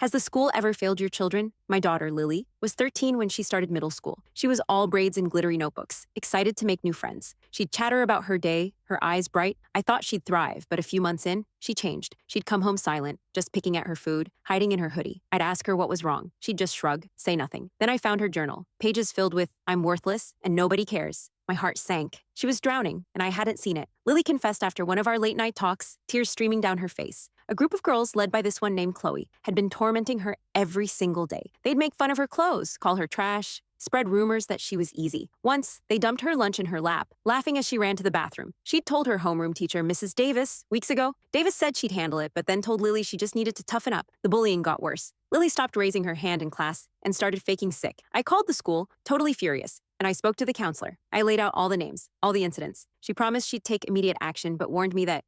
Has the school ever failed your children? My daughter, Lily, was 13 when she started middle school. She was all braids and glittery notebooks, excited to make new friends. She'd chatter about her day, her eyes bright. I thought she'd thrive, but a few months in, she changed. She'd come home silent, just picking at her food, hiding in her hoodie. I'd ask her what was wrong. She'd just shrug, say nothing. Then I found her journal, pages filled with, "I'm worthless and nobody cares." My heart sank. She was drowning, and I hadn't seen it. Lily confessed after one of our late night talks, tears streaming down her face. A group of girls, led by this one named Chloe, had been tormenting her every single day. They'd make fun of her clothes, call her trash, spread rumors that she was easy. Once, they dumped her lunch in her lap, laughing as she ran to the bathroom. She'd told her homeroom teacher, Mrs. Davis, weeks ago. Davis said she'd handle it, but then told Lily she just needed to toughen up. The bullying got worse. Lily stopped raising her hand in class and started faking sick. I called the school, totally furious, and I spoke to the counselor. I laid out all the names, all the incidents. She promised she'd take immediate action, but warned me that,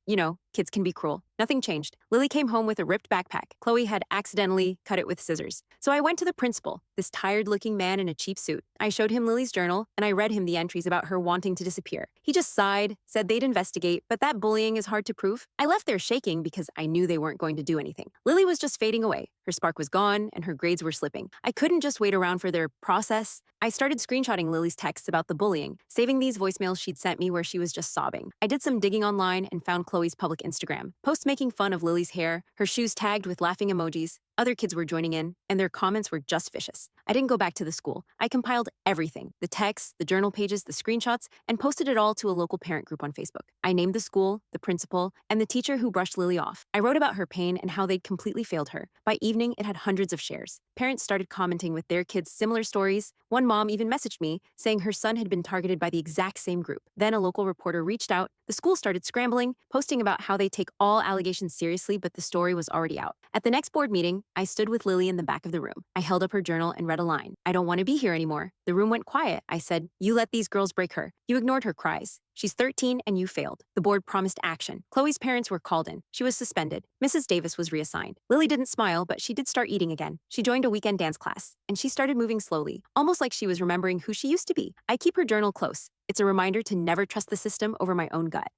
kids can be cruel. Nothing changed. Lily came home with a ripped backpack. Chloe had accidentally cut it with scissors. So I went to the principal, this tired-looking man in a cheap suit. I showed him Lily's journal, and I read him the entries about her wanting to disappear. He just sighed, said they'd investigate, but that bullying is hard to prove. I left there shaking because I knew they weren't going to do anything. Lily was just fading away. Her spark was gone, and her grades were slipping. I couldn't just wait around for their process. I started screenshotting Lily's texts about the bullying, saving these voicemails she'd sent me where she was just sobbing. I did some digging online and found Chloe's public Instagram. Posts making fun of Lily's hair, her shoes tagged with laughing emojis. Other kids were joining in, and their comments were just vicious. I didn't go back to the school. I compiled everything, the texts, the journal pages, the screenshots, and posted it all to a local parent group on Facebook. I named the school, the principal, and the teacher who brushed Lily off. I wrote about her pain and how they'd completely failed her. By evening, it had hundreds of shares. Parents started commenting with their kids' similar stories. One mom even messaged me, saying her son had been targeted by the exact same group. Then a local reporter reached out. The school started scrambling, posting about how they take all allegations seriously, but the story was already out. At the next board meeting, I stood with Lily in the back of the room. I held up her journal and read a line. "I don't want to be here anymore." The room went quiet. I said, "You let these girls break her. You ignored her cries. She's 13 and you failed." The board promised action. Chloe's parents were called in. She was suspended. Mrs. Davis was reassigned. Lily didn't smile, but she did start eating again. She joined a weekend dance class, and she started moving slowly, almost like she was remembering who she used to be. I keep her journal close. It's a reminder to never trust the system over my own gut.